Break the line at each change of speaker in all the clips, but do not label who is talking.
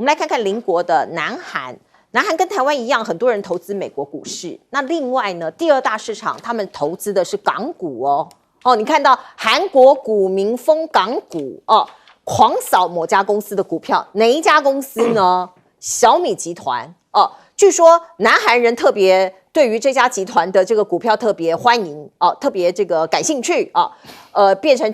我们来看看邻国的南韩。南韩跟台湾一样，很多人投资美国股市。那另外呢，第二大市场他们投资的是港股哦。你看到韩国股民疯港股哦，狂扫某家公司的股票，哪一家公司呢？小米集团哦。据说南韩人特别对于这家集团的这个股票特别欢迎哦，特别这个感兴趣啊。变成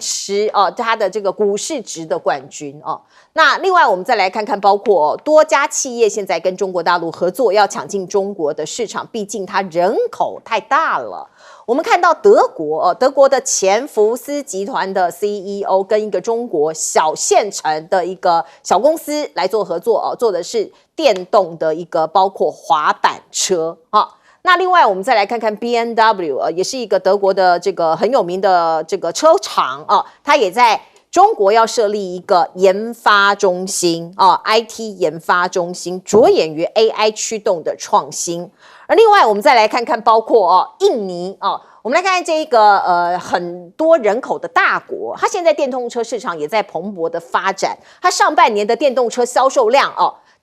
它的这个股市值的冠军哦。那另外我们再来看看，包括多家企业现在跟中国大陆合作，要抢进中国的市场，毕竟它人口太大了。我们看到德国的前福斯集团的 CEO 跟一个中国小县城的一个小公司来做合作做的是电动的一个包括滑板车啊。那另外我们再来看看 BMW 也是一个德国的这个很有名的这个车厂它也在中国要设立一个研发中心IT 研发中心，着眼于 AI 驱动的创新。而另外我们再来看看包括印尼我们来看看这一个很多人口的大国，它现在电动车市场也在蓬勃的发展，它上半年的电动车销售量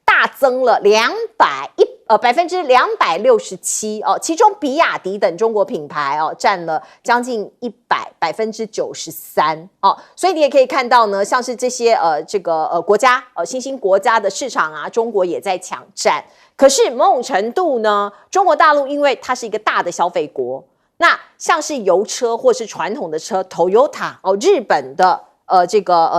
大增了267%其中比亚迪等中国品牌占了将近93%所以你也可以看到呢，像是这些国家新兴国家的市场中国也在抢占。可是某种程度呢，中国大陆因为它是一个大的消费国，那像是油车或是传统的车 Toyota 日本的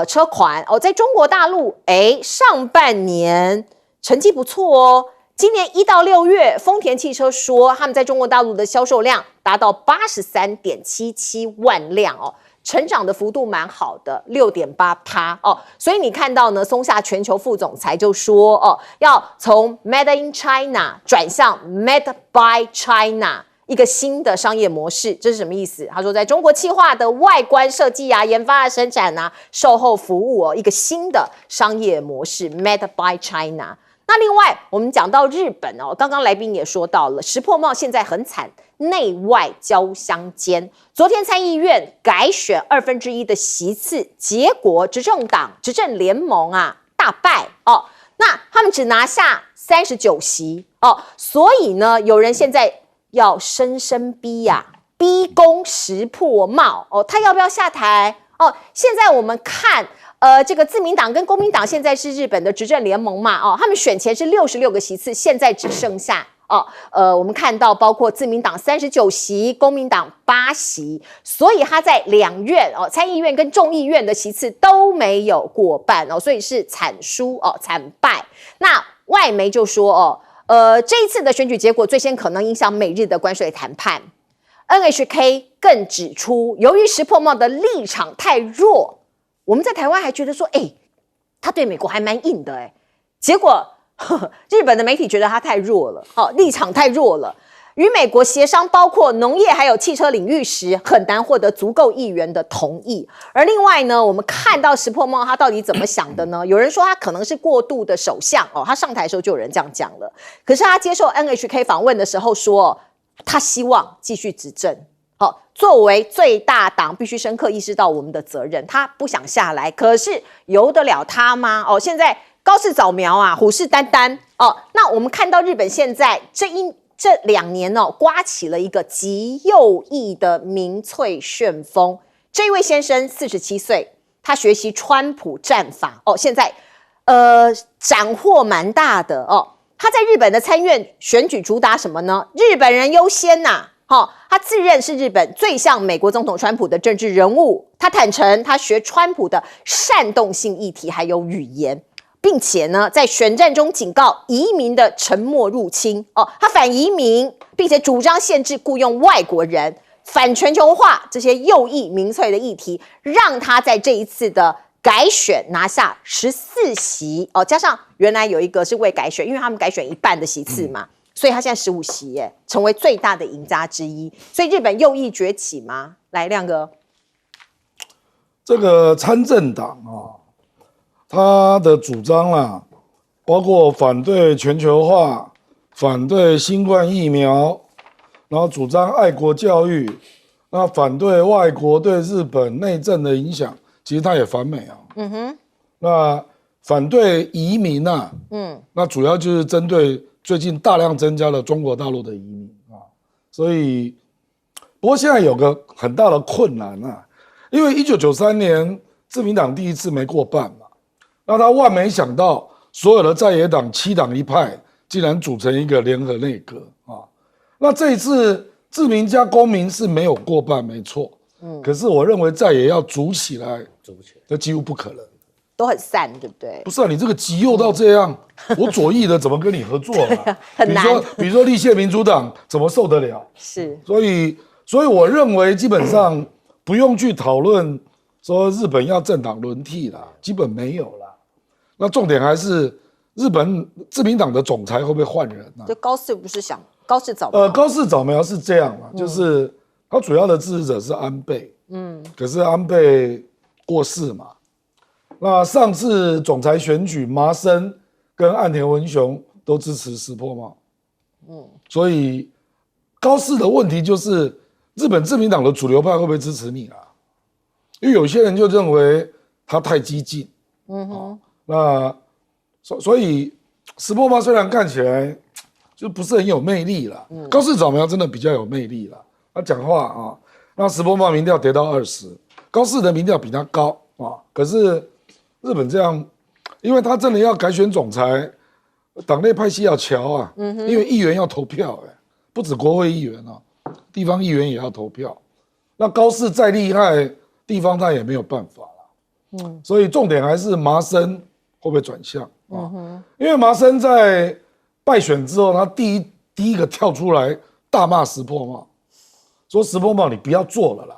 车款在中国大陆上半年成绩不错今年1到6月，丰田汽车说他们在中国大陆的销售量达到83.77万辆成长的幅度蛮好的 6.8% 所以你看到呢，松下全球副总裁就说要从 Made in China 转向 Made by China 一个新的商业模式。这是什么意思？他说在中国企划的外观设计研发生产售后服务一个新的商业模式 Made by China。那另外我们讲到日本刚刚来宾也说到了，石破茂现在很惨，内外交相间。昨天参议院改选1/2的席次，结果执政联盟大败那他们只拿下39席所以呢，有人现在要深深逼宫石破茂他要不要下台现在我们看这个自民党跟公民党现在是日本的执政联盟嘛他们选前是66个席次，现在只剩下我们看到包括自民党39席，公民党8席，所以他在两院参议院跟众议院的席次都没有过半所以是惨输惨败。那外媒就说这一次的选举结果最先可能影响美日的关税谈判。NHK 更指出，由于石破茂的立场太弱，我们在台湾还觉得说他对美国还蛮硬的结果日本的媒体觉得他太弱了立场太弱了，与美国协商包括农业还有汽车领域时很难获得足够议员的同意。而另外呢，我们看到石破茂他到底怎么想的呢？有人说他可能是过度的首相他上台的时候就有人这样讲了，可是他接受 NHK 访问的时候说他希望继续执政作为最大党必须深刻意识到我们的责任，他不想下来，可是由得了他吗现在高市早苗虎视眈眈那我们看到日本现在这2年刮起了一个极右翼的民粹旋风。这位先生47岁，他学习川普战法现在斩获蛮大的他在日本的参院选举主打什么呢？日本人优先他自认是日本最像美国总统川普的政治人物。他坦诚他学川普的煽动性议题还有语言，并且呢在选战中警告移民的沉默入侵他反移民，并且主张限制雇用外国人，反全球化这些右翼民粹的议题，让他在这一次的改选拿下14席加上原来有一个是未改选，因为他们改选一半的席次嘛所以他现在15席成为最大的赢家之一。所以日本右翼崛起吗？来，亮哥，
这个参政党他的主张包括反对全球化，反对新冠疫苗，然后主张爱国教育，那反对外国对日本内政的影响，其实他也反美那反对移民啊，那主要就是针对最近大量增加了中国大陆的移民啊，所以不过现在有个很大的困难啊，因为1993年自民党第一次没过半嘛，那他万没想到所有的在野党7党1派竟然组成一个联合内阁啊，那这一次自民加公民是没有过半没错，可是我认为在野要组起来，这几乎不可能。
都很散，对不对？
不是啊，你这个极右到这样，我左翼的怎么跟你合作啊？
很难。
比如说立宪民主党怎么受得了？
是。
所以我认为基本上不用去讨论说日本要政党轮替啦，基本没有啦。那重点还是日本自民党的总裁会不会换人啊？
就高市不是想高市早苗？
高市早苗是这样嘛，就是他主要的支持者是安倍，可是安倍过世嘛。那上次总裁选举，麻生跟岸田文雄都支持石破茂，所以高市的问题就是日本自民党的主流派会不会支持你啊？因为有些人就认为他太激进，那所以石破茂虽然看起来就不是很有魅力啦，高市早苗真的比较有魅力啦，他讲话啊，那石破茂民调跌到20，高市的民调比他高啊，可是。日本这样，因为他真的要改选总裁，党内派系要瞧啊，因为议员要投票，不止国会议员啊，地方议员也要投票。那高市再厉害，地方他也没有办法了。所以重点还是麻生会不会转向啊？因为麻生在败选之后，他第一个跳出来大骂石破茂，说石破茂你不要做了啦，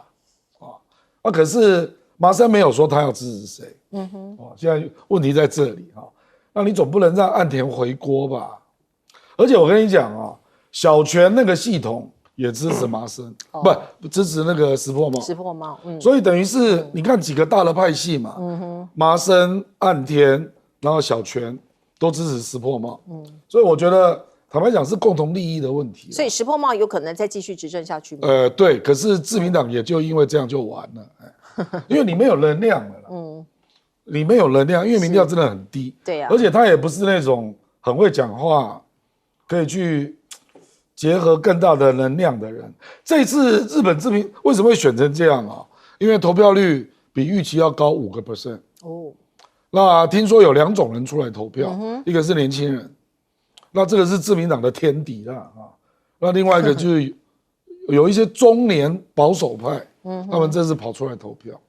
那可是麻生没有说他要支持谁。现在问题在这里，那你总不能让岸田回锅吧？而且我跟你讲啊，小泉那个系统也支持麻生，不支持那个石破茂。
石破茂，
所以等于是你看几个大的派系嘛，麻生、岸田，然后小泉都支持石破茂，所以我觉得坦白讲是共同利益的问题。
所以石破茂有可能再继续执政下去吗？
对，可是自民党也就因为这样就完了，因为你没有能量了啦。你没有能量，因为民调真的很低，
对啊，
而且他也不是那种很会讲话，可以去结合更大的能量的人。这一次日本自民为什么会选成这样啊？因为投票率比预期要高5%。那听说有2种人出来投票，一个是年轻人，那这个是自民党的天敌啦啊。那另外一个就是有一些中年保守派。他们这次跑出来投票，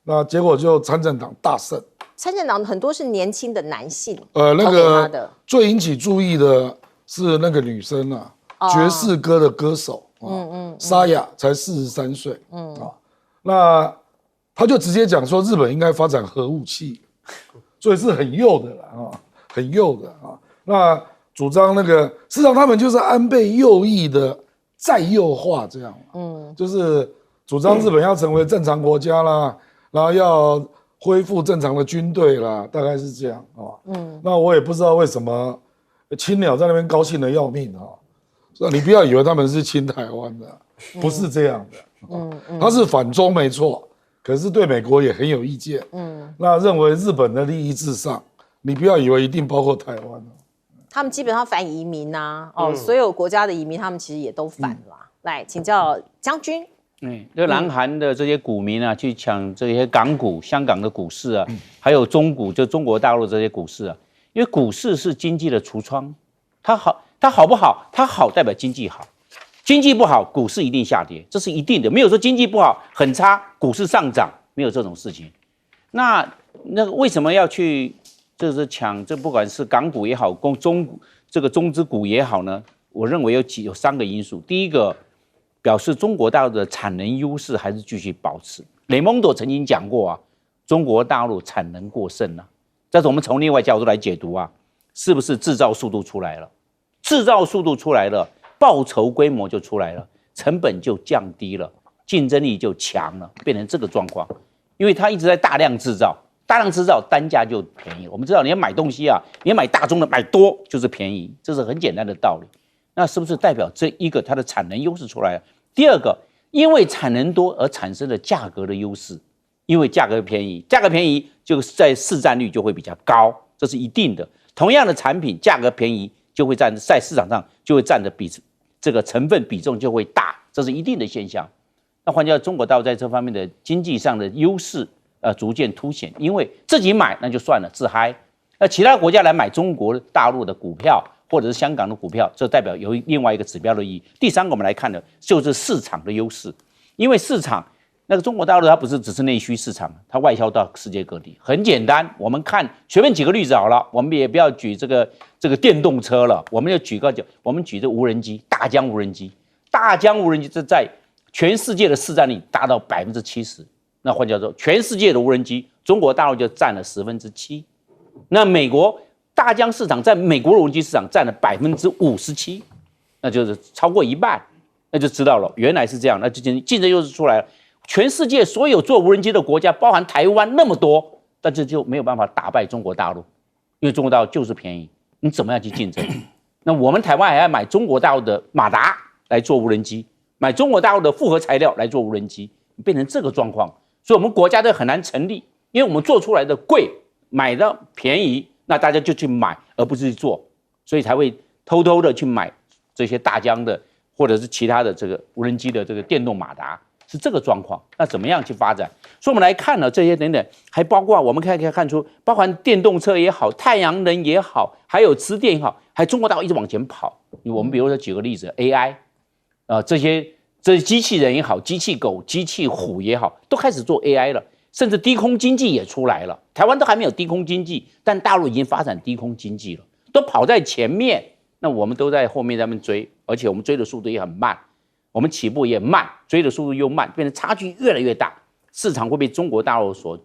那结果就参政党大胜。
参政党很多是年轻的男性，
那个最引起注意的是那个女生啊，爵士歌的歌手，沙哑才43岁，那他就直接讲说日本应该发展核武器，所以是很右的啦很右的啊。那主张那个，事实上他们就是安倍右翼的再右化这样，就是。主张日本要成为正常国家啦，然后要恢复正常的军队啦，大概是这样啊。那我也不知道为什么青鸟在那边高兴的要命啊。你不要以为他们是亲台湾的，不是这样的。他是反中没错，可是对美国也很有意见。那认为日本的利益至上，你不要以为一定包括台湾。
他们基本上反移民呐，所有国家的移民他们其实也都反啦。来请教将军。
这南韩的这些股民啊，去抢这些港股、香港的股市啊，还有中股，就中国大陆这些股市啊，因为股市是经济的橱窗，它好不好？它好代表经济好，经济不好，股市一定下跌，这是一定的，没有说经济不好很差，股市上涨，没有这种事情。那为什么要去就是抢？这不管是港股也好，中资股也好呢？我认为有3个因素，第一个。表示中国大陆的产能优势还是继续保持。雷蒙多曾经讲过啊，中国大陆产能过剩啊，但是我们从另外角度来解读啊，是不是制造速度出来了？制造速度出来了，报酬规模就出来了，成本就降低了，竞争力就强了，变成这个状况。因为它一直在大量制造，单价就便宜。我们知道你要买东西啊，你要买大宗的，买多就是便宜，这是很简单的道理。那是不是代表这一个它的产能优势出来了？第二个，因为产能多而产生的价格的优势，因为价格便宜，价格便宜就在市占率就会比较高，这是一定的。同样的产品，价格便宜就会在市场上就会占的这个成分比重就会大，这是一定的现象。那换句话说，中国大陆在这方面的经济上的优势逐渐凸显，因为自己买那就算了，自嗨。那其他国家来买中国大陆的股票或者是香港的股票，这代表有另外一个指标的意义。第三个我们来看的就是市场的优势，因为市场那个中国大陆它不是只是内需市场，它外销到世界各地。很简单，我们看随便举个例子好了，我们也不要举这个电动车了，我们就举这无人机，大疆无人机，这在全世界的市占率达到70%。那换句话说，全世界的无人机，中国大陆就占了7%。那美国大疆市场在美国的无人机市场占了57%，那就是超过一半，那就知道了，原来是这样，那就竞争优势出来了。全世界所有做无人机的国家，包含台湾那么多，但是就没有办法打败中国大陆，因为中国大陆就是便宜，你怎么样去竞争？那我们台湾还要买中国大陆的马达来做无人机，买中国大陆的复合材料来做无人机，变成这个状况，所以我们国家都很难成立，因为我们做出来的贵，买的便宜，那大家就去买，而不是去做，所以才会偷偷的去买这些大疆的或者是其他的这个无人机的这个电动马达。是这个状况，那怎么样去发展？所以我们来看呢，这些等等，还包括我们可以看出，包含电动车也好，太阳能也好，还有吃电也好，还中国大陆一直往前跑。我们比如说举个例子 ，AI， 这些机器人也好，机器狗、机器虎也好，都开始做 AI 了，甚至低空经济也出来了。台湾都还没有低空经济，但大陆已经发展低空经济了，都跑在前面，那我们都在后面在那边追，而且我们追的速度也很慢。我们起步也慢，追的速度又慢，变成差距越来越大，市场会被中国大陆所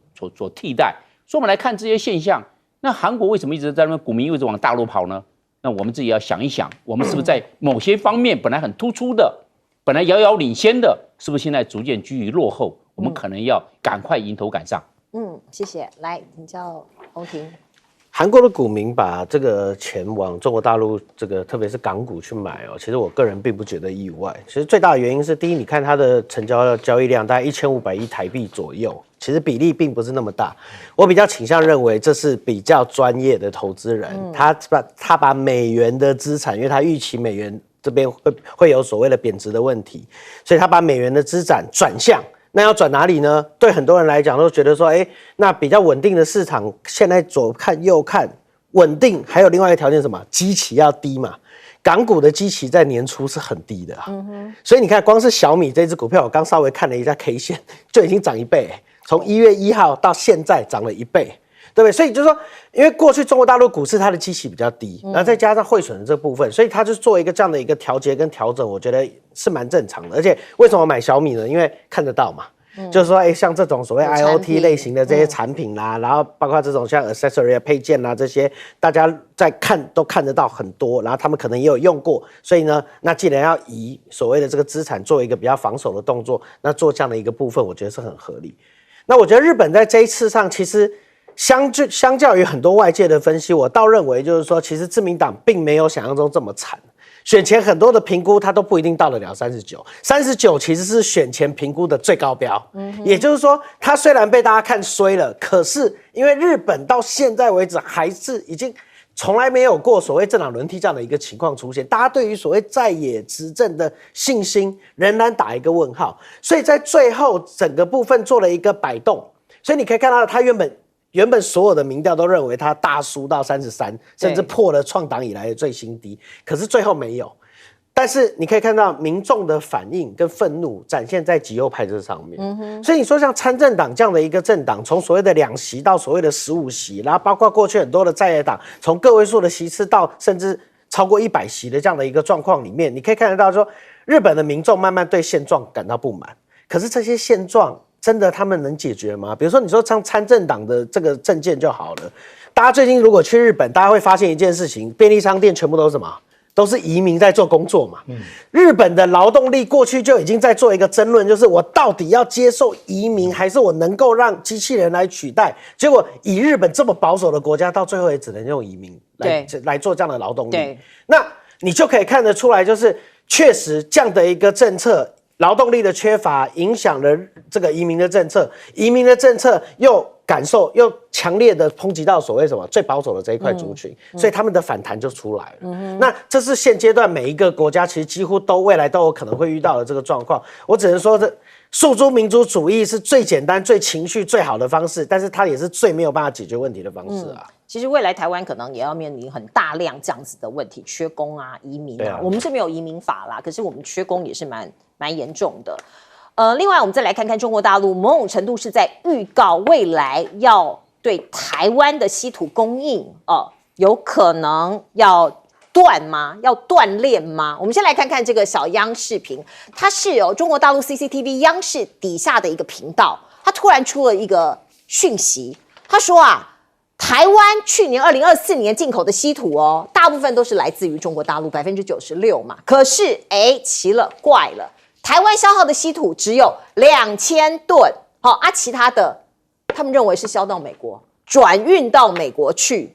替代。所以我们来看这些现象，那韩国为什么一直在那边股民一直往大陆跑呢？那我们自己要想一想，我们是不是在某些方面本来很突出的，本来遥遥领先的，是不是现在逐渐居于落后？我们可能要赶快迎头赶上。
谢谢。来，请教洪庭。
韩国的股民把这个钱往中国大陆这个特别是港股去买其实我个人并不觉得意外。其实最大的原因是，第一，你看它的成交交易量大概1500亿台币左右，其实比例并不是那么大。我比较倾向认为这是比较专业的投资人，他把美元的资产，因为他预期美元这边会有所谓的贬值的问题，所以他把美元的资产转向。那要转哪里呢？对很多人来讲都觉得说，那比较稳定的市场，现在左看右看稳定，还有另外一个条件是什么？基期要低嘛。港股的基期在年初是很低的所以你看，光是小米这只股票，我刚稍微看了一下 K 线，就已经涨1倍，从1月1号到现在涨了1倍。对不对？所以就是说，因为过去中国大陆股市它的基期比较低，然后再加上汇损的这部分，所以它就做一个这样的一个调节跟调整，我觉得是蛮正常的。而且为什么买小米呢？因为看得到嘛，就是说，像这种所谓 IoT 类型的这些产品啦，然后包括这种像 accessory 配件啦这些，大家在看都看得到很多，然后他们可能也有用过，所以呢，那既然要以所谓的这个资产做一个比较防守的动作，那做这样的一个部分，我觉得是很合理。那我觉得日本在这一次上其实。相较于很多外界的分析，我倒认为就是说，其实自民党并没有想象中这么惨。选前很多的评估，它都不一定到得了39其实是选前评估的最高标。也就是说，它虽然被大家看衰了，可是因为日本到现在为止还是已经从来没有过所谓政党轮替这样的一个情况出现，大家对于所谓在野执政的信心仍然打一个问号。所以在最后整个部分做了一个摆动，所以你可以看到，它原本所有的民调都认为他大输到33，甚至破了创党以来的最新低，可是最后没有。但是你可以看到民众的反应跟愤怒展现在极右派这上面。所以你说像参政党这样的一个政党，从所谓的2席到所谓的15席，然后包括过去很多的在野党，从个位数的席次到甚至超过100席的这样的一个状况里面，你可以看得到说，日本的民众慢慢对现状感到不满。可是这些现状真的他们能解决吗？比如说你说参政党的这个政见就好了。大家最近如果去日本，大家会发现一件事情，便利商店全部都是什么？都是移民在做工作嘛。日本的劳动力过去就已经在做一个争论，就是我到底要接受移民，还是我能够让机器人来取代？结果以日本这么保守的国家，到最后也只能用移民来做这样的劳动力。那你就可以看得出来，就是确实这样的一个政策劳动力的缺乏影响了这个移民的政策，移民的政策又强烈的抨击到所谓什么最保守的这一块族群，所以他们的反弹就出来了。那这是现阶段每一个国家其实几乎未来都有可能会遇到的这个状况。我只能说，诉诸民族主义是最简单、最情绪最好的方式，但是它也是最没有办法解决问题的方式啊。
其实未来台湾可能也要面临很大量这样子的问题，缺工啊、移民啊。我们是没有移民法啦，可是我们缺工也是蛮严重的。另外我们再来看看中国大陆，某种程度是在预告未来要对台湾的稀土供应有可能要断吗？要断链吗？我们先来看看这个小央视频，它是中国大陆 CCTV 央视底下的一个频道，它突然出了一个讯息，他说台湾去年2024年进口的稀土大部分都是来自于中国大陆96%嘛，可是奇了怪了，台湾消耗的稀土只有2000吨，其他的他们认为是销到美国，转运到美国去，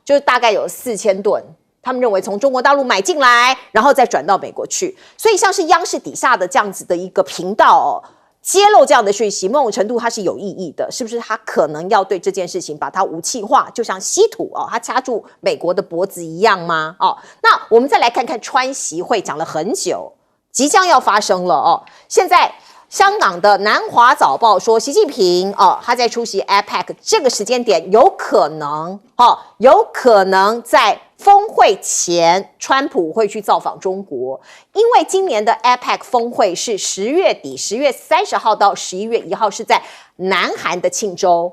就是大概有4000吨。他们认为从中国大陆买进来，然后再转到美国去，所以像是央视底下的这样子的一个频道揭露这样的讯息，某种程度它是有意义的，是不是？它可能要对这件事情把它武器化，就像稀土它掐住美国的脖子一样吗？那我们再来看看川习会，讲了很久，即将要发生了现在香港的南华早报说，习近平他在出席 APEC 这个时间点，有可能在峰会前，川普会去造访中国，因为今年的 APEC 峰会是10月底，10月30号到11月1号是在南韩的庆州，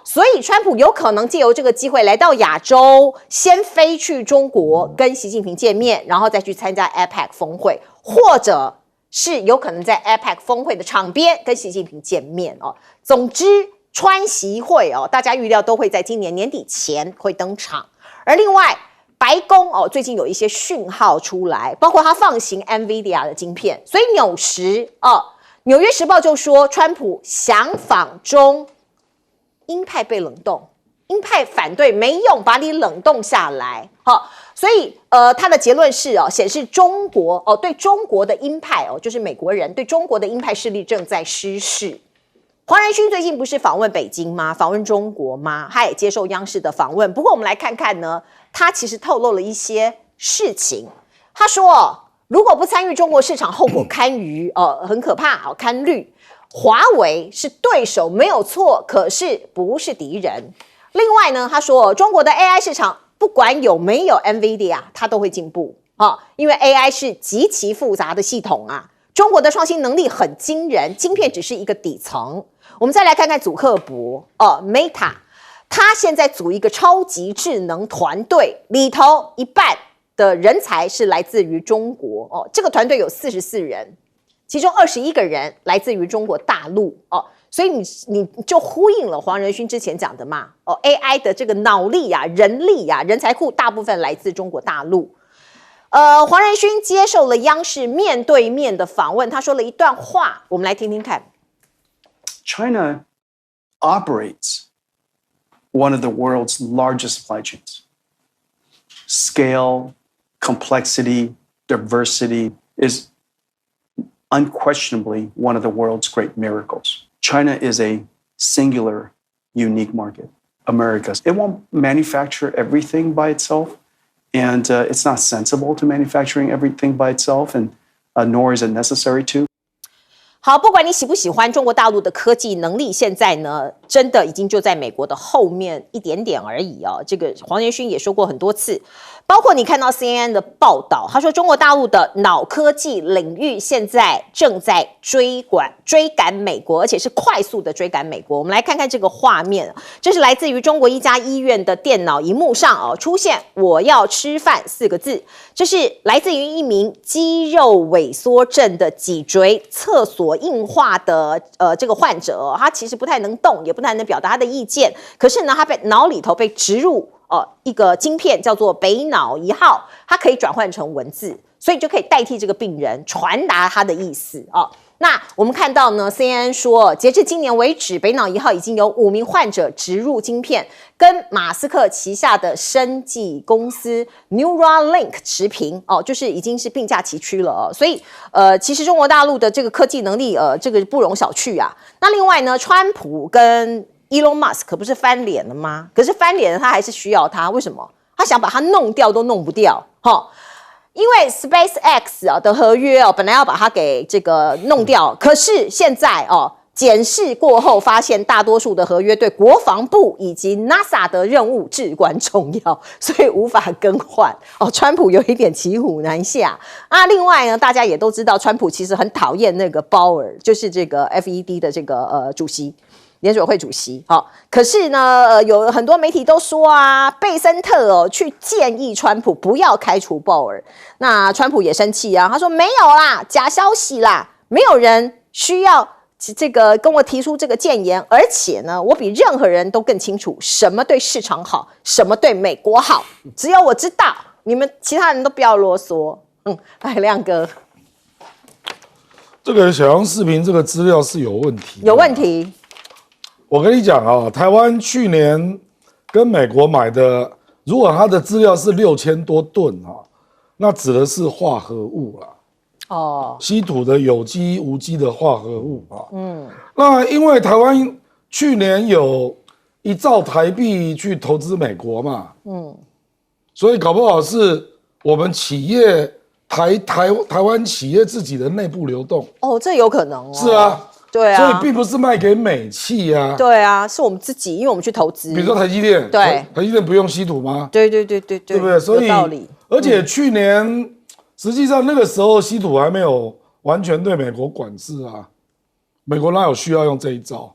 所以川普有可能借由这个机会来到亚洲，先飞去中国跟习近平见面，然后再去参加 APEC 峰会，或者是有可能在 APEC 峰会的场边跟习近平见面总之，川习会大家预料都会在今年年底前会登场，而另外。白宫最近有一些讯号出来，包括它放行 NVIDIA 的晶片，所以纽约时报就说，川普想访中，鹰派被冷冻，鹰派反对没用，把你冷冻下来，所以他的结论是显示中国对中国的鹰派就是美国人对中国的鹰派势力正在失势。黄仁勋最近不是访问北京吗？访问中国吗？他也接受央视的访问。不过我们来看看呢，他其实透露了一些事情。他说，如果不参与中国市场，后果堪虞，很可怕，堪虑。华为是对手没有错，可是不是敌人。另外呢，他说中国的 AI 市场不管有没有 NVIDIA， 它都会进步因为 AI 是极其复杂的系统中国的创新能力很惊人，晶片只是一个底层。我们再来看看祖克伯Meta， 他现在组一个超级智能团队，里头一半的人才是来自于中国这个团队有44人，其中21个人来自于中国大陆所以你就呼应了黄仁勋之前讲的嘛AI 的这个脑力人力人才库大部分来自中国大陆。黄仁勋接受了央视面对面的访问，他说了一段话，我们来听听看。
China operates one of the world's largest supply chains. Scale, complexity, diversity is unquestionably one of the world's great miracles. China is a singular, unique market. America, it won't manufacture everything by itself, and it's not sensible to manufacturing everything by itself, and nor is it necessary to.
好，不管你喜不喜欢中国大陆的科技能力，现在呢，真的已经就在美国的后面一点点而已这个黄仁勋也说过很多次，包括你看到 CNN 的报道，他说中国大陆的脑科技领域现在正在追赶美国，而且是快速的追赶美国。我们来看看这个画面，这是来自于中国一家医院的电脑荧幕上出现"我要吃饭"4个字，这是来自于一名肌肉萎缩症的脊椎侧索硬化的这个患者他其实不太能动，也不太能表达他的意见，可是呢，他被脑里头被植入一个晶片叫做北脑1号，它可以转换成文字，所以就可以代替这个病人传达他的意思那我们看到呢 ，CNN 说，截至今年为止，北脑1号已经有5名患者植入晶片，跟马斯克旗下的生技公司 Neuralink 持平哦，就是已经是并驾齐驱了哦。所以其实中国大陆的这个科技能力这个不容小觑啊。那另外呢，川普跟 Elon Musk 不是翻脸了吗？可是翻脸了，他还是需要他，为什么？他想把它弄掉都弄不掉，哈。因为 SpaceX 的合约本来要把它给这个弄掉，可是现在检视过后发现，大多数的合约对国防部以及 NASA 的任务至关重要，所以无法更换。川普有一点骑虎难下啊。另外呢，大家也都知道，川普其实很讨厌那个鲍尔，就是这个 FED 的这个主席。联准会主席，可是呢，有很多媒体都说啊，贝森特去建议川普不要开除鲍尔，那川普也生气啊，他说没有啦，假消息啦，没有人需要这个跟我提出这个谏言，而且呢，我比任何人都更清楚什么对市场好，什么对美国好，只有我知道，你们其他人都不要啰嗦。来，亮哥，
这个小杨视频这个资料是有问题，
有问题。
我跟你讲啊，台湾去年跟美国买的，如果它的资料是6000多吨啊，那指的是化合物啦，稀土的有机、无机的化合物啊。那因为台湾去年有1兆台币去投资美国嘛，所以搞不好是我们企业台湾企业自己的内部流动。
这有可能
是啊。
对啊，
所以并不是卖给美企啊。
对啊，是我们自己，因为我们去投资。
比如说台积电，
对，
台积电不用稀土吗？
对，
对不对？所以，
有道理。
而且去年实际上那个时候稀土还没有完全对美国管制啊，美国哪有需要用这一招，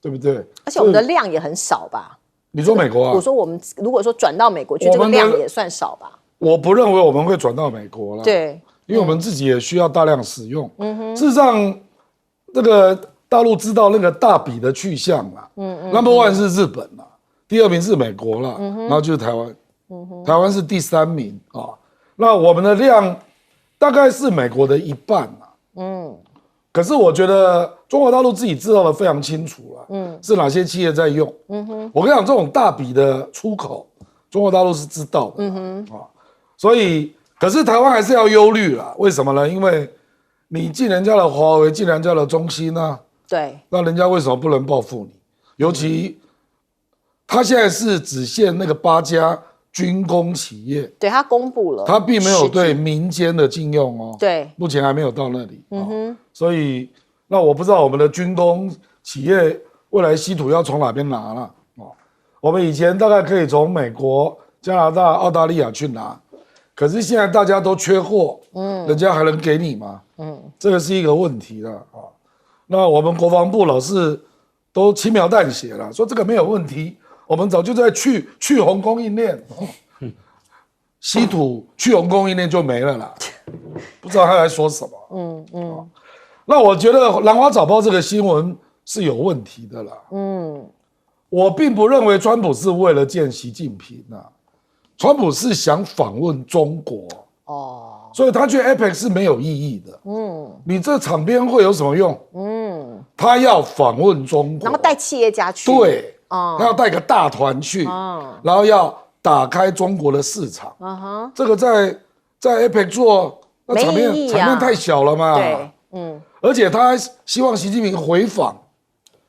对不对？
而且我们的量也很少吧？
你说美国啊？
我说我们如果说转到美国去，这个量也算少吧？
我不认为我们会转到美国了，
对，
因为我们自己也需要大量使用。事实上，这个大陆知道那个大笔的去向啦，Number 1是日本啦，第2名是美国啦，然后就是台湾，台湾是第3名啊。那我们的量大概是美国的1半啦，可是我觉得中国大陆自己知道的非常清楚了，是哪些企业在用。我跟你讲，这种大笔的出口，中国大陆是知道的，所以可是台湾还是要忧虑啦，为什么呢？因为你进人家的华为，进人家的中兴啊。
对，
那人家为什么不能报复你？尤其他现在是只限那个8家军工企业，
对他公布了，
他并没有对民间的禁用哦。
对，
目前还没有到那里。所以那我不知道我们的军工企业未来稀土要从哪边拿了哦。我们以前大概可以从美国、加拿大、澳大利亚去拿，可是现在大家都缺货，人家还能给你吗？这个是一个问题了啊。那我们国防部老是都轻描淡写了，说这个没有问题，我们早就在去红供应链，稀土去红供应链就没了啦，不知道他在说什么。那我觉得南华早报这个新闻是有问题的啦。我并不认为川普是为了见习近平啊，川普是想访问中国。所以他去 APEC 是没有意义的。你这场边会有什么用？他要访问中国，
然后带企业家去。
对，他要带个大团去，然后要打开中国的市场。这个在 APEC 做，那场面太小了嘛。
对，
而且他希望习近平回访，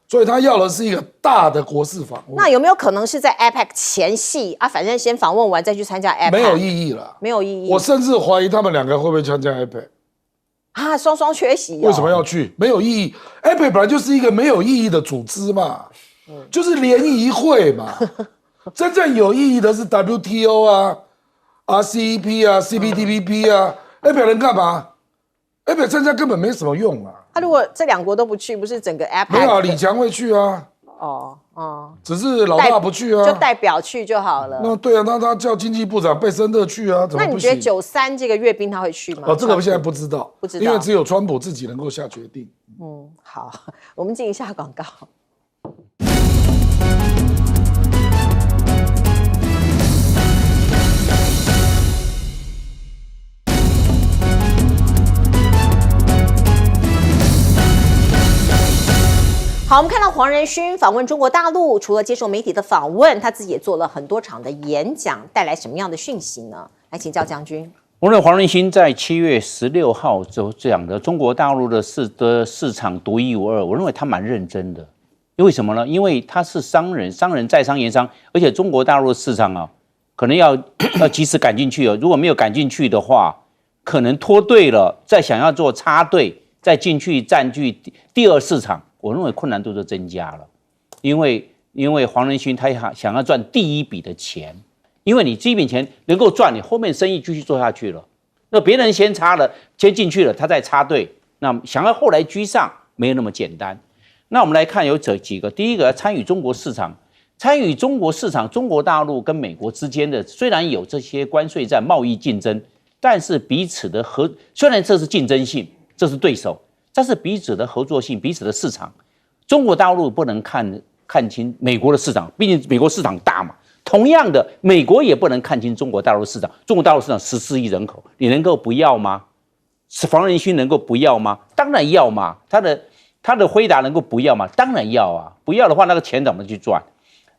所以他要的是一个大的国事访问。
那有没有可能是在 APEC 前夕啊？反正先访问完再去参加 APEC，
没有意义了，
没有意义。
我甚至怀疑他们2个会不会参加 APEC。
双双缺席。
为什么要去？没有意义。APEC 本来就是一个没有意义的组织嘛，就是联谊会嘛。真正有意义的是 WTO 啊、RCEP 啊、CPTPP 啊。APEC 能干嘛？APEC 参加根本没什么用啊。
他如果这2国都不去，不是整个 APEC
没有啊，李强会去啊。只是老大不去啊，
就代表去就好了。
那对啊，那他叫经济部长贝森特去啊，怎么不行？
那你觉得93这个阅兵他会去吗？
这个我现在不知道，因为只有川普自己能够下决定。
好，我们进一下广告。好，我们看到黄仁勋访问中国大陆，除了接受媒体的访问，他自己也做了很多场的演讲，带来什么样的讯息呢？来请教将军。
我认为黄仁勋在7月16号讲的中国大陆的市场独一无二，我认为他蛮认真的。因为什么呢？因为他是商人，商人在商言商，而且中国大陆的市场啊，可能要及时赶进去哦。如果没有赶进去的话，可能脱队了，再想要做插队，再进去占据第二市场。我认为困难度就增加了，因为黄仁勋他想要赚第一笔的钱，因为你第一笔钱能够赚，你后面生意继续做下去了。那别人先进去了，他再插队，那想要后来居上没有那么简单。那我们来看有这几个，第一个参与中国市场，中国大陆跟美国之间的虽然有这些关税战、贸易竞争，但是彼此的虽然这是竞争性，这是对手。但是彼此的合作性，彼此的市场，中国大陆不能看清美国的市场，毕竟美国市场大嘛。同样的，美国也不能看清中国大陆市场。中国大陆市场14亿人口，你能够不要吗？黄仁勋能够不要吗？当然要嘛。他的辉达能够不要吗？当然要啊。不要的话，那个钱怎么去赚？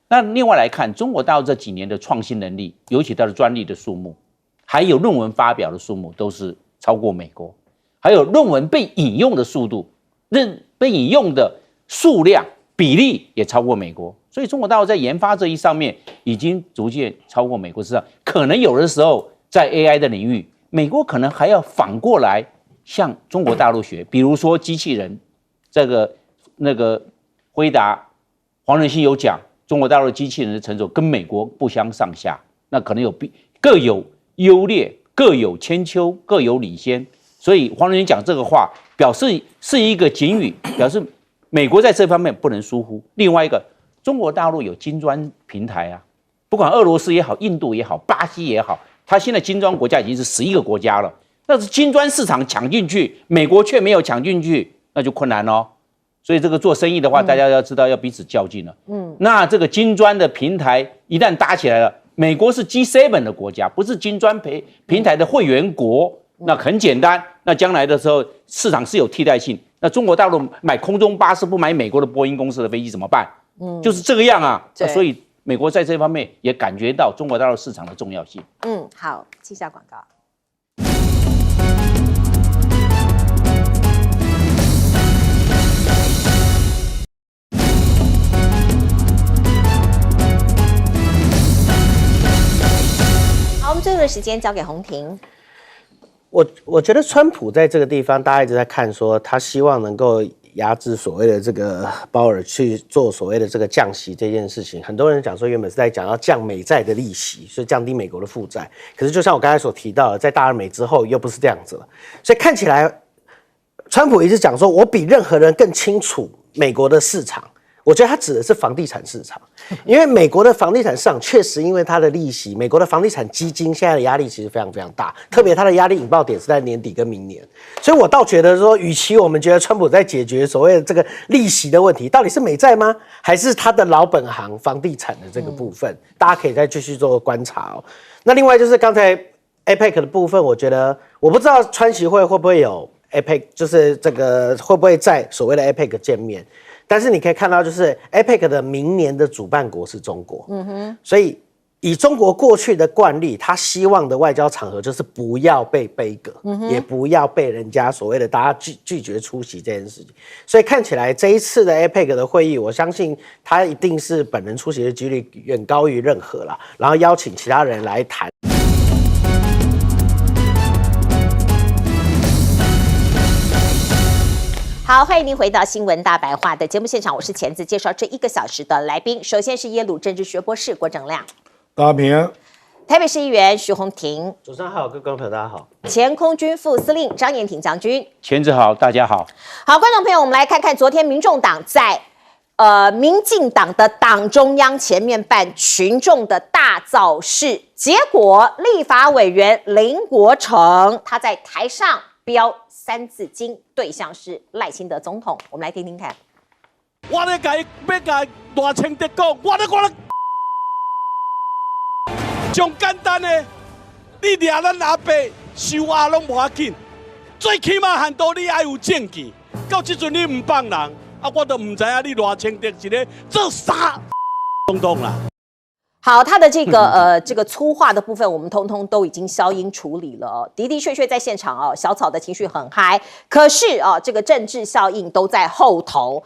那另外来看，中国大陆这几年的创新能力，尤其它的专利的数目，还有论文发表的数目，都是超过美国。还有论文被引用的速度，被引用的数量比例也超过美国，所以中国大陆在研发这一上面已经逐渐超过美国之上。可能有的时候在 AI 的领域，美国可能还要反过来向中国大陆学，比如说机器人，那个辉达，黄仁勋有讲，中国大陆的机器人的成熟跟美国不相上下，那可能各有优劣，各有千秋，各有领先。所以黄仁勋讲这个话，表示是一个警语，表示美国在这方面不能疏忽。另外一个，中国大陆有金砖平台啊，不管俄罗斯也好，印度也好，巴西也好，它现在金砖国家已经是11个国家了。那是金砖市场抢进去，美国却没有抢进去，那就困难咯。所以这个做生意的话，大家要知道要彼此较劲了。那这个金砖的平台一旦搭起来了，美国是 G7 的国家，不是金砖平台的会员国。那很简单，那将来的时候市场是有替代性。那中国大陆买空中巴士不买美国的波音公司的飞机怎么办？就是这个样啊。所以美国在这方面也感觉到中国大陆市场的重要性。
好，记下广告。好，我们最后的时间交给洪婷。
我觉得川普在这个地方，大家一直在看说，他希望能够压制所谓的这个鲍尔去做所谓的这个降息这件事情。很多人讲说，原本是在讲要降美债的利息，所以降低美国的负债。可是就像我刚才所提到的，在大而美之后又不是这样子了。所以看起来，川普一直讲说，我比任何人更清楚美国的市场。我觉得他指的是房地产市场，因为美国的房地产市场确实因为它的利息，美国的房地产基金现在的压力其实非常非常大，特别它的压力引爆点是在年底跟明年，所以我倒觉得说，与其我们觉得川普在解决所谓的这个利息的问题，到底是美债吗？还是他的老本行房地产的这个部分，大家可以再继续做观察哦。那另外就是刚才 APEC 的部分，我觉得我不知道川习会不会有 APEC， 就是这个会不会在所谓的 APEC 见面。但是你可以看到，就是 APEC 的明年的主办国是中国，所以以中国过去的惯例，他希望的外交场合就是不要被杯葛，也不要被人家所谓的大家拒绝出席这件事情。所以看起来这一次的 APEC 的会议，我相信他一定是本人出席的几率远高于任何啦，然后邀请其他人来谈。
好，欢迎您回到新闻大白话的节目现场，我是钳子，介绍这1个小时的来宾。首先是耶鲁政治学博士郭正亮，
大家平安。
台北市议员徐宏庭，
主持人好，各位观众朋友大家好。
前空军副司令张延廷将军，
钳子好，大家好。
好，观众朋友，我们来看看昨天民众党在民进党的党中央前面办群众的大造势，结果立法委员林国成他在台上标3字经，对象是赖清德总统。我们来听听看。
我咧甲伊要甲大清德讲，我咧上简单的，你掠咱阿伯收押拢无要紧，最起码限度你爱有证据。到即阵你唔放人，啊，我都唔知影你偌清德一个做啥东东啦。
好，他的这个这个粗话的部分，我们通通都已经消音处理了哦。的的确确在现场哦，小草的情绪很嗨，可是啊，这个政治效应都在后头。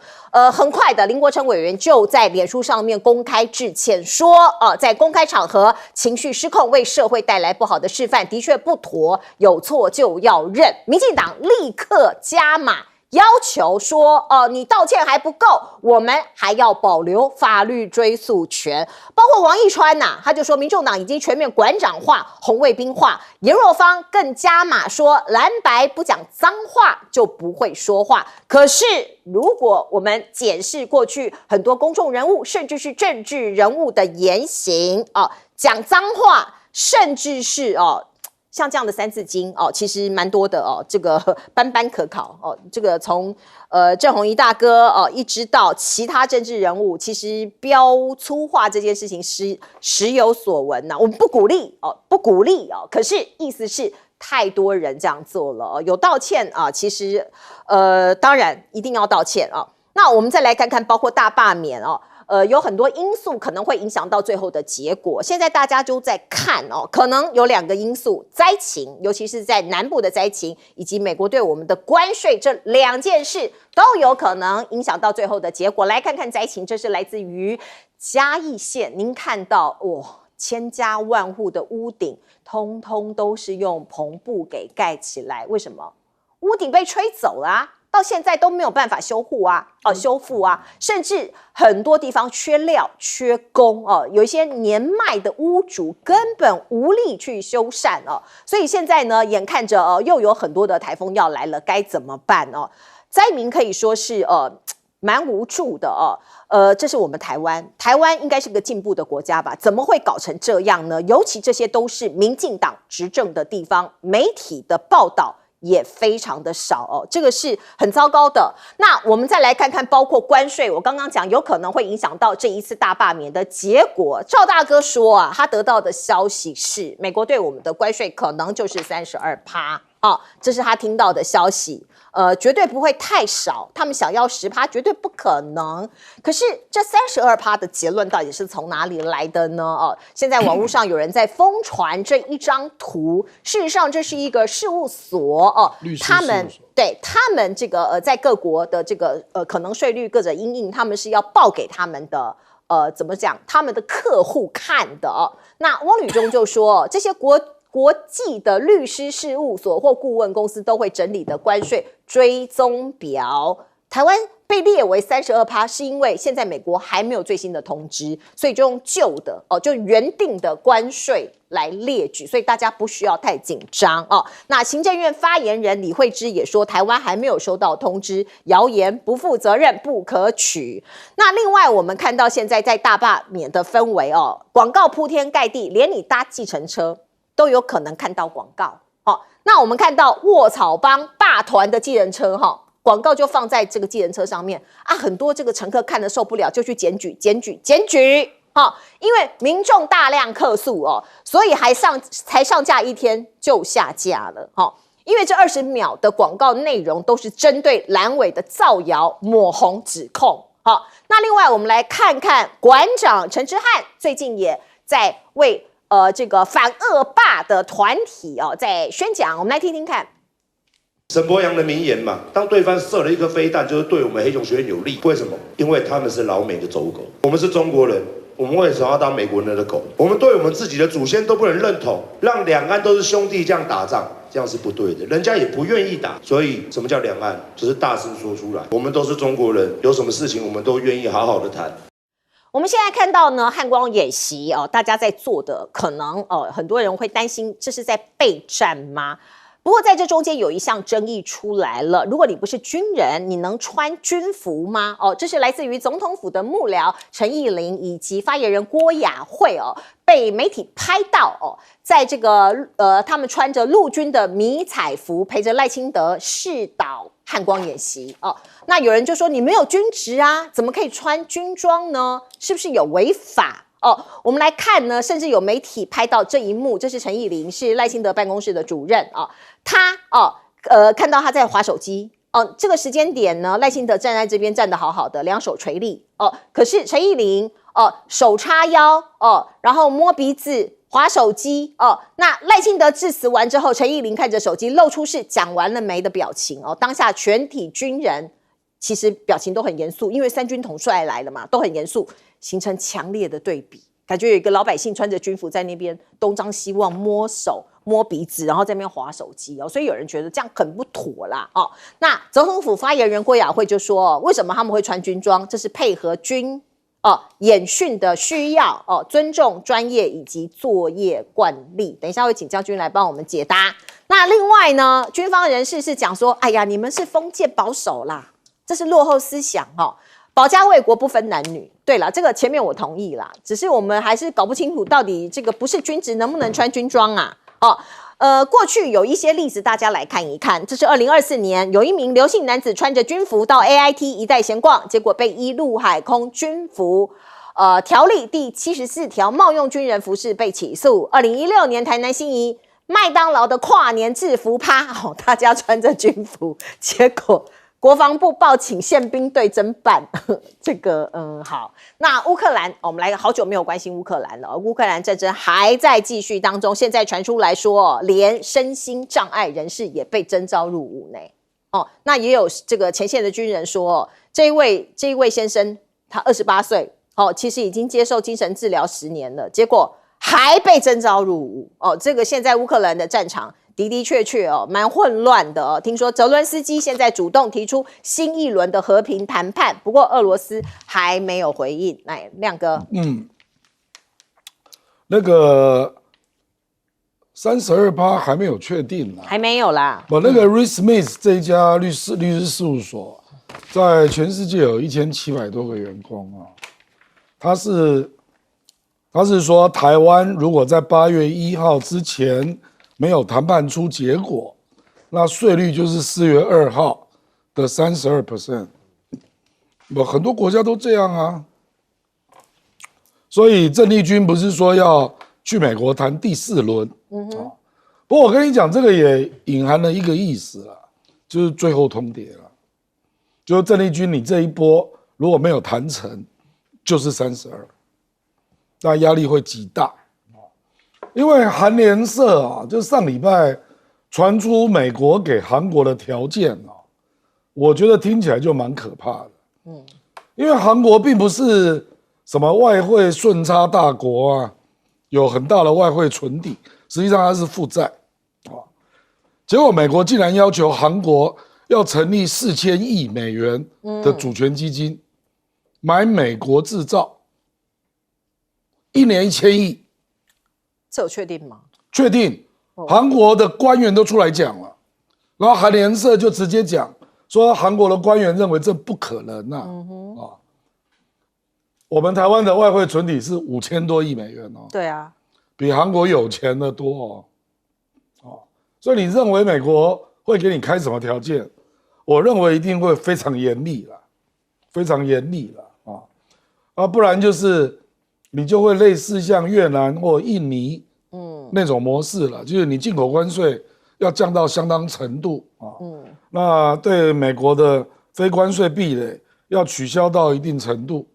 很快的，林国成委员就在脸书上面公开致歉，说在公开场合情绪失控，为社会带来不好的示范，的确不妥，有错就要认。民进党立刻加码。要求说，你道歉还不够，我们还要保留法律追诉权。包括王义川呐，他就说，民众党已经全面馆长化、红卫兵化。颜若芳更加码说，蓝白不讲脏话就不会说话。可是，如果我们检视过去很多公众人物，甚至是政治人物的言行讲脏话，甚至是像这样的三字经其实蛮多的这个班班可考这个从郑弘仪大哥一直到其他政治人物，其实标粗话这件事情时有所闻呐。我们不鼓励不鼓励可是意思是太多人这样做了有道歉其实当然一定要道歉那我们再来看看，包括大罢免有很多因素可能会影响到最后的结果。现在大家就在看可能有2个因素：灾情，尤其是在南部的灾情，以及美国对我们的关税，这2件事都有可能影响到最后的结果。来看看灾情，这是来自于嘉义县，您看到千家万户的屋顶，通通都是用篷布给盖起来，为什么？屋顶被吹走了到现在都没有办法修复甚至很多地方缺料、缺工有一些年迈的屋主根本无力去修缮所以现在呢，眼看着又有很多的台风要来了，该怎么办灾民可以说是蛮无助的这是我们台湾应该是个进步的国家吧？怎么会搞成这样呢？尤其这些都是民进党执政的地方，媒体的报道也非常的少这个是很糟糕的。那我们再来看看，包括关税，我刚刚讲有可能会影响到这一次大罢免的结果。赵大哥说他得到的消息是，美国对我们的关税可能就是32%这是他听到的消息。绝对不会太少，他们想要10%绝对不可能。可是这32%的结论到底是从哪里来的呢？现在网络上有人在疯传这一张图，事实上这是一个事务所
律师
他们这个在各国的这个可能税率各种因应，他们是要报给他们的怎么讲？他们的客户看的那汪吕中就说，这些国际的律师事务所或顾问公司都会整理的关税追踪表，台湾被列为32%，是因为现在美国还没有最新的通知，所以就用旧的就原定的关税来列举，所以大家不需要太紧张那行政院发言人李惠芝也说，台湾还没有收到通知，谣言不负责任，不可取。那另外我们看到现在在大罢免的氛围广告铺天盖地，连你搭计程车都有可能看到广告那我们看到卧草帮霸团的计程车广告就放在这个计程车上面很多这个乘客看得受不了，就去检举因为民众大量客诉所以才上架1天就下架了因为这20秒的广告内容都是针对蓝委的造谣抹红指控那另外我们来看看馆长陈之汉最近也在为这个反恶霸的团体在宣讲，我们来听听看。
沈伯洋的名言嘛，当对方射了一颗飞弹，就是对我们黑熊学院有利。为什么？因为他们是老美的走狗，我们是中国人，我们为什么要当美国人的狗？我们对我们自己的祖先都不能认同，让两岸都是兄弟这样打仗，这样是不对的。人家也不愿意打，所以什么叫两岸？就是大声说出来，我们都是中国人，有什么事情我们都愿意好好的谈。
我们现在看到呢，汉光演习大家在做的，可能很多人会担心这是在备战吗？不过在这中间有一项争议出来了，如果你不是军人，你能穿军服吗？这是来自于总统府的幕僚陈义霖以及发言人郭雅慧被媒体拍到在这个他们穿着陆军的迷彩服，陪着赖清德视导汉光演习那有人就说你没有军职怎么可以穿军装呢？是不是有违法？我们来看呢，甚至有媒体拍到这一幕，这是陈义霖，是赖清德办公室的主任他看到他在滑手机这个时间点呢，赖清德站在这边站得好好的，两手垂立可是陈奕霖手叉腰然后摸鼻子滑手机那赖清德致辞完之后，陈奕霖看着手机，露出是讲完了没的表情当下全体军人其实表情都很严肃，因为三军统帅来了嘛，都很严肃，形成强烈的对比。感觉有一个老百姓穿着军服在那边东张西望，摸手摸鼻子，然后在那边滑手机所以有人觉得这样很不妥啦那总统府发言人郭雅慧就说为什么他们会穿军装？这是配合军演训的需要尊重专业以及作业惯例。等一下会请将军来帮我们解答。那另外呢，军方人士是讲说，哎呀，你们是封建保守啦，这是落后思想保家卫国不分男女。对了，这个前面我同意啦，只是我们还是搞不清楚到底这个不是军职能不能穿军装啊？过去有一些例子，大家来看一看。这是2024年，有一名刘姓男子穿着军服到 AIT 一带闲逛，结果被依陆海空军服条例第74条冒用军人服饰被起诉。2016年台南新义麦当劳的跨年制服趴大家穿着军服，结果国防部报请宪兵队侦办这个好。那乌克兰我们来好久没有关心乌克兰了，乌克兰战争还在继续当中，现在传出来说连身心障碍人士也被征召入伍呢那也有这个前线的军人说这一位先生他28岁其实已经接受精神治疗10年了，结果还被征召入伍这个现在乌克兰的战场的确蛮混乱的听说泽伦斯基现在主动提出新一轮的和平谈判，不过俄罗斯还没有回应。来，亮哥，
那个32%还没有确定啦，
还没有啦。
那个 Reed Smith 这一家律师事务所，在全世界有1700多个员工他是说，台湾如果在8月1号之前没有谈判出结果，那税率就是4月2号的32%。很多国家都这样啊。所以郑丽君不是说要去美国谈第4轮？不过我跟你讲，这个也隐含了一个意思啦，就是最后通牒了。就是郑丽君，你这一波如果没有谈成，就是32，那压力会极大。因为韩联社就上礼拜传出美国给韩国的条件我觉得听起来就蛮可怕的。因为韩国并不是什么外汇顺差大国有很大的外汇存底，实际上它是负债结果美国竟然要求韩国要成立4000亿美元的主权基金，买美国制造，1年1000亿。
这有确定吗？
确定，韩国的官员都出来讲了，然后韩联社就直接讲说，韩国的官员认为这不可能我们台湾的外汇存底是5000多亿美元
对啊，
比韩国有钱的多所以你认为美国会给你开什么条件？我认为一定会非常严厉了，非常严厉了不然就是你就会类似像越南或印尼那种模式了，就是你进口关税要降到相当程度那对美国的非关税壁垒要取消到一定程度，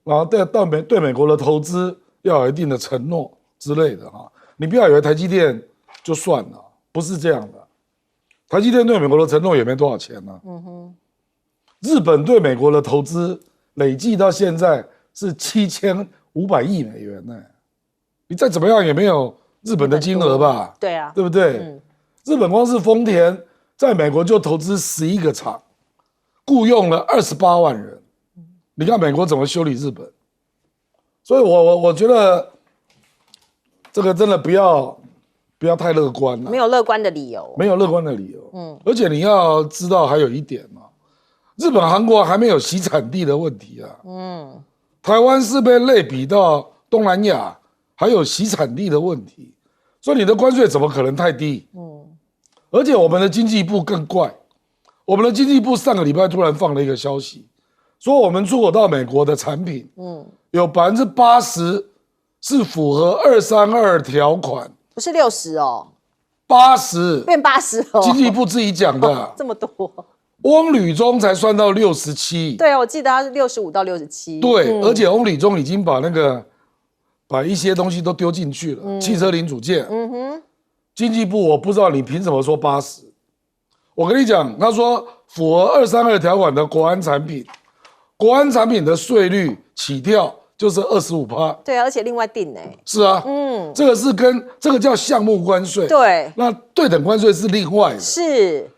然后对美国的投资要有一定的承诺之类的你不要以为台积电就算了，不是这样的。台积电对美国的承诺也没多少钱日本对美国的投资累计到现在是7500亿美元呢，你再怎么样也没有日本的金额吧？
对啊，
对不对？日本光是丰田在美国就投资11个厂，雇佣了28万人。你看美国怎么修理日本？所以我觉得这个真的不要太乐观了，
没有乐观的理由，
没有乐观的理由。而且你要知道还有一点日本、韩国还没有洗产地的问题台湾是被类比到东南亚，还有洗产地的问题，所以你的关税怎么可能太低？而且我们的经济部更怪，我们的经济部上个礼拜突然放了一个消息，说我们出口到美国的产品，有80%是符合232条款，
不是60
80
变80
经济部自己讲的
这么多。
翁履中才算到67。
对，我记得他是65到67。
对，而且翁履中已经把一些东西都丢进去了，汽车零组件。经济部我不知道你凭什么说80？我跟你讲，他说符合232条款的国安产品，国安产品的税率起跳就是25%。
对，而且另外定
是啊，这个是这个叫项目关税。
对，
那对等关税是另外的。
是。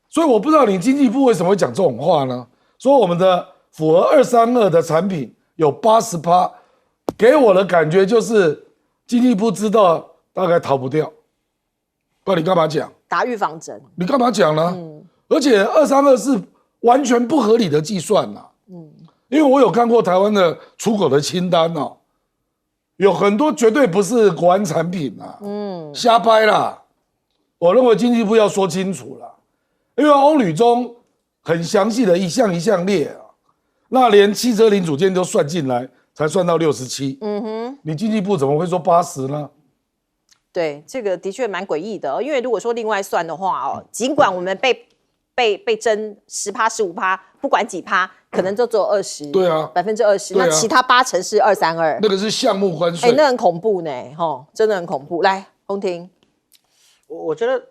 所以我不知道你经济部为什么会讲这种话呢？说我们的符合232的产品有80%，给我的感觉就是经济部知道大概逃不掉，不然你干嘛讲？
打预防针。
你干嘛讲呢？而且232是完全不合理的计算呐。因为我有看过台湾的出口的清单哦，有很多绝对不是国安产品啊，瞎掰啦。我认为经济部要说清楚啦。因为翁履中很详细的一项一项列啊，那连汽车零组件都算进来，才算到67。你经济部怎么会说80呢？
对，这个的确蛮诡异的。因为如果说另外算的话尽管我们被征10%、15%，不管几%，可能就只有20%。对啊，20%。那其他80%是232，
那个是项目关税。
那很恐怖呢，真的很恐怖。来，洪庭，
我觉得。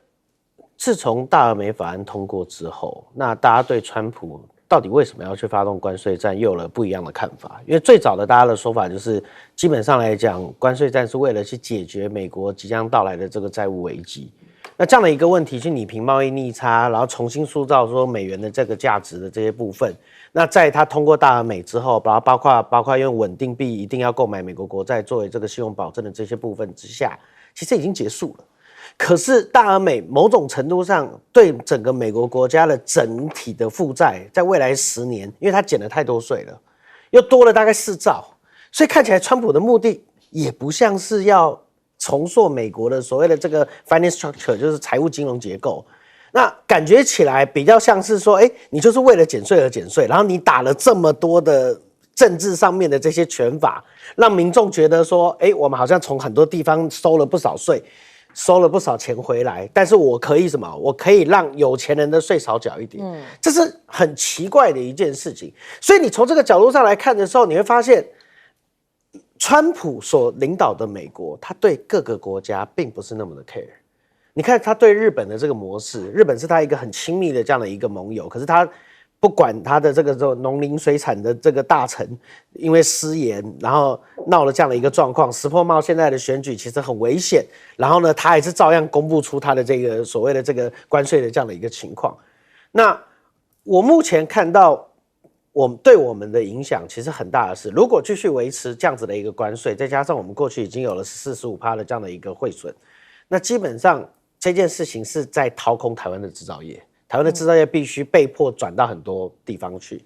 自从大而美法案通过之后，那大家对川普到底为什么要去发动关税战又有了不一样的看法。因为最早的大家的说法就是，基本上来讲，关税战是为了去解决美国即将到来的这个债务危机。那这样的一个问题去拟平贸易逆差，然后重新塑造说美元的这个价值的这些部分。那在它通过大而美之后，包括用稳定币一定要购买美国国债作为这个信用保证的这些部分之下，其实已经结束了。可是大而美某种程度上对整个美国国家的整体的负债，在未来10年，因为它减了太多税了，又多了大概4兆，所以看起来川普的目的也不像是要重塑美国的所谓的这个 finance structure， 就是财务金融结构。那感觉起来比较像是说，你就是为了减税而减税，然后你打了这么多的政治上面的这些权法，让民众觉得说，我们好像从很多地方收了不少税。收了不少钱回来，但是我可以什么？我可以让有钱人的税少缴一点，这是很奇怪的一件事情。所以你从这个角度上来看的时候，你会发现，川普所领导的美国，他对各个国家并不是那么的 care。你看他对日本的这个模式，日本是他一个很亲密的这样的一个盟友，可是他不管他的这个农林水产的这个大臣因为失言，然后闹了这样的一个状况，石破茂现在的选举其实很危险，然后呢，他还是照样公布出他的这个所谓的这个关税的这样的一个情况。那我目前看到，对我们的影响其实很大的是，如果继续维持这样子的一个关税，再加上我们过去已经有了14、15%的这样的一个汇损，那基本上这件事情是在掏空台湾的制造业。台湾的制造业必须被迫转到很多地方去。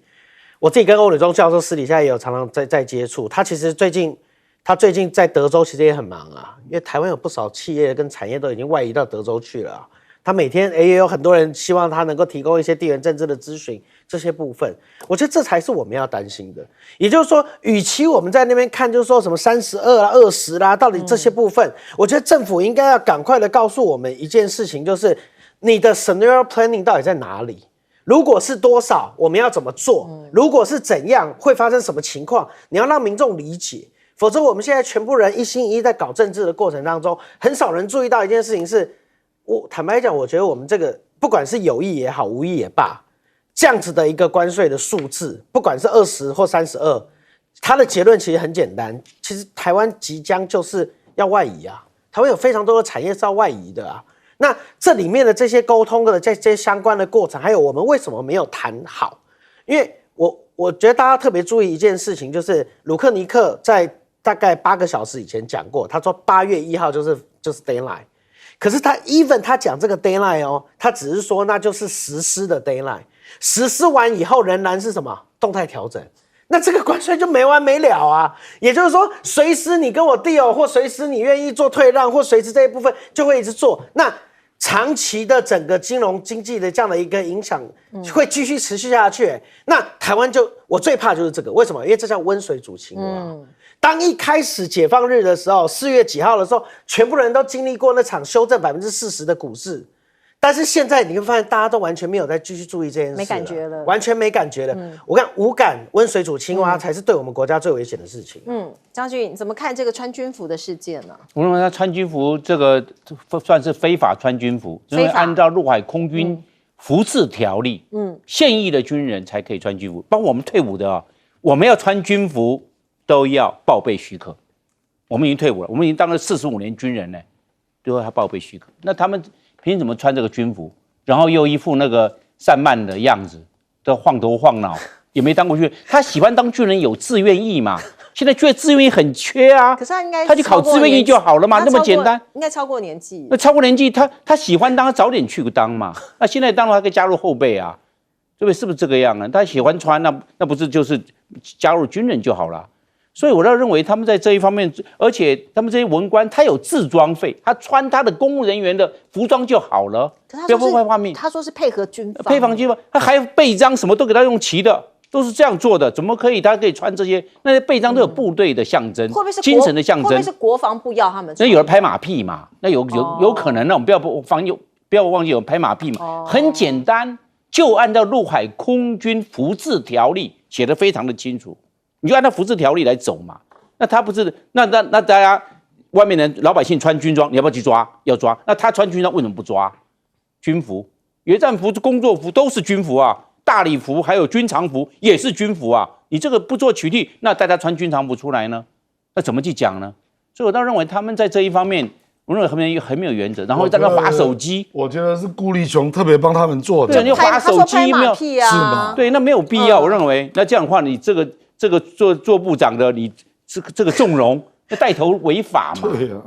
我自己跟欧履中教授私底下也有常常在接触，他最近在德州其实也很忙啊，因为台湾有不少企业跟产业都已经外移到德州去了啊。他每天也有很多人希望他能够提供一些地缘政治的咨询，这些部分，我觉得这才是我们要担心的。也就是说，与其我们在那边看，就是说什么32啦、20啦，到底这些部分，我觉得政府应该要赶快的告诉我们一件事情，就是你的 scenario planning 到底在哪里？如果是多少，我们要怎么做？如果是怎样，会发生什么情况？你要让民众理解，否则我们现在全部人一心一意在搞政治的过程当中，很少人注意到一件事情是，我坦白讲，我觉得我们这个不管是有意也好，无意也罢，这样子的一个关税的数字，不管是20或32，它的结论其实很简单，其实台湾即将就是要外移啊，台湾有非常多的产业是要外移的啊。那这里面的这些沟通的这些相关的过程，还有我们为什么没有谈好？因为我觉得大家特别注意一件事情，就是鲁克尼克在大概8个小时以前讲过，他说8月1号就是 deadline， 可是他 even 他讲这个 deadline 哦，他只是说那就是实施的 deadline， 实施完以后仍然是什么动态调整。那这个关税就没完没了啊！也就是说，随时你跟我 deal， 或随时你愿意做退让，或随时这一部分就会一直做。那长期的整个金融经济的这样的一个影响会继续持续下去。那台湾我最怕就是这个，为什么？因为这叫温水煮青蛙。当一开始解放日的时候，4月几号的时候，全部人都经历过那场修正40%的股市。但是现在你会发现，大家都完全没有再继续注意这件事，
没感觉了，
完全没感觉了。我看无感温水煮青蛙才是对我们国家最危险的事情。
将军，你怎么看这个穿军服的事件呢？
我认为他穿军服这个算是非法穿军服，因为按照陆海空军服制条例，现役的军人才可以穿军服，包括我们退伍的我们要穿军服都要报备许可。我们已经退伍了，我们已经当了45年军人了，都要报备许可。那他们凭什么穿这个军服，然后又一副那个散漫的样子，都晃头晃脑，也没当过军人。他喜欢当军人有志愿役嘛？现在觉得志愿役很缺啊。
可是他应该
他去考志愿役就好了嘛，那么简单。
应该超过年纪。
那超过年纪，他喜欢当，他早点去当嘛。那现在当了，他可以加入后备啊，对不对？是不是这个样呢？他喜欢穿，那不是就是加入军人就好了？所以我倒认为他们在这一方面，而且他们这些文官他有制装费，他穿他的公务人员的服装就好了，不要破坏画面。
他说是配合军方，
配防军方，他还背章什么都给他用齐的，都是这样做的，怎么可以？他可以穿这些？那些背章都有部队的象征，
会不会是
精神的象征？
会不会是国防部要他们穿？
那有人拍马屁嘛？那有可能，那我们不要忘记有人拍马屁嘛？很简单，就按照陆海空军服制条例写得非常的清楚。你就按照服制条例来走嘛，那他不是那大家外面的老百姓穿军装，你要不要去抓？要抓。那他穿军装为什么不抓？军服、野战服、工作服都是军服啊，大礼服还有军常服也是军服啊。你这个不做取缔，那大家穿军常服出来呢？那怎么去讲呢？所以我倒认为他们在这一方面，我认为很没有原则，然后在那滑手机。
我觉得是顾立雄特别帮他们做的。
对，你滑手机没有？
是吗？
对，那没有必要。我认为那这样的话，你这个做部长的，你这个纵容，带头违法嘛？
对啊，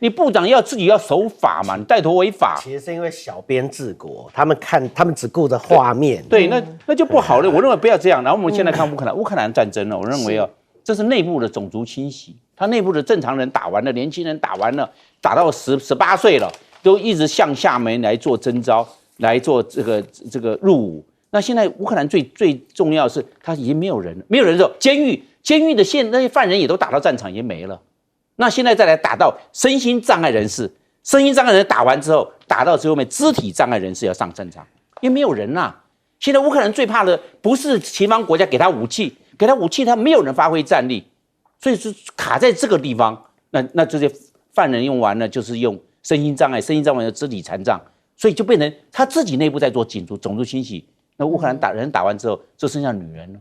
你部长自己要守法嘛，你带头违法。
其实是因为小编治国，他们只顾着画面。
对，那就不好了。我认为不要这样。然后我们现在看乌克兰战争了，我认为这是内部的种族清洗，他内部的正常人打完了，年轻人打完了，打到18岁了，都一直向下面来做征召，来做这个入伍。那现在乌克兰最重要的是，他已经没有人了，没有人之后，监狱的那些犯人也都打到战场也没了。那现在再来打到身心障碍人士，身心障碍人打完之后，打到最后面肢体障碍人士要上战场，也没有人啦。现在乌克兰最怕的不是西方国家给他武器，他没有人发挥战力，所以是卡在这个地方。那这些犯人用完了，就是用身心障碍的肢体残障，所以就变成他自己内部在做种族清洗。那乌克兰打完之后，就剩下女人了。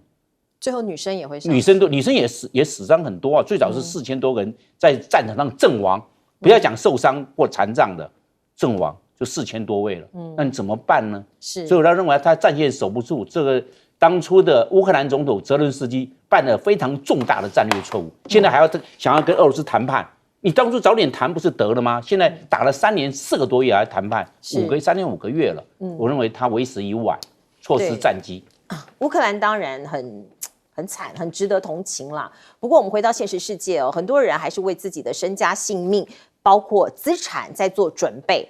最后女生也会上，
女生也死伤很多啊，最早是4000多个人在战场上阵亡，不要讲受伤或残障的，阵亡就4000多位了。那你怎么办呢？
是，
所以我认为他战线守不住，这个当初的乌克兰总统泽伦斯基犯了非常重大的战略错误，现在还想要跟俄罗斯谈判。你当初早点谈不是得了吗？现在打了3年4个多月还谈判，3年5个月了。我认为他为时已晚，错失战机。
乌克兰当然很惨，很值得同情啦。不过我们回到现实世界很多人还是为自己的身家性命，包括资产在做准备。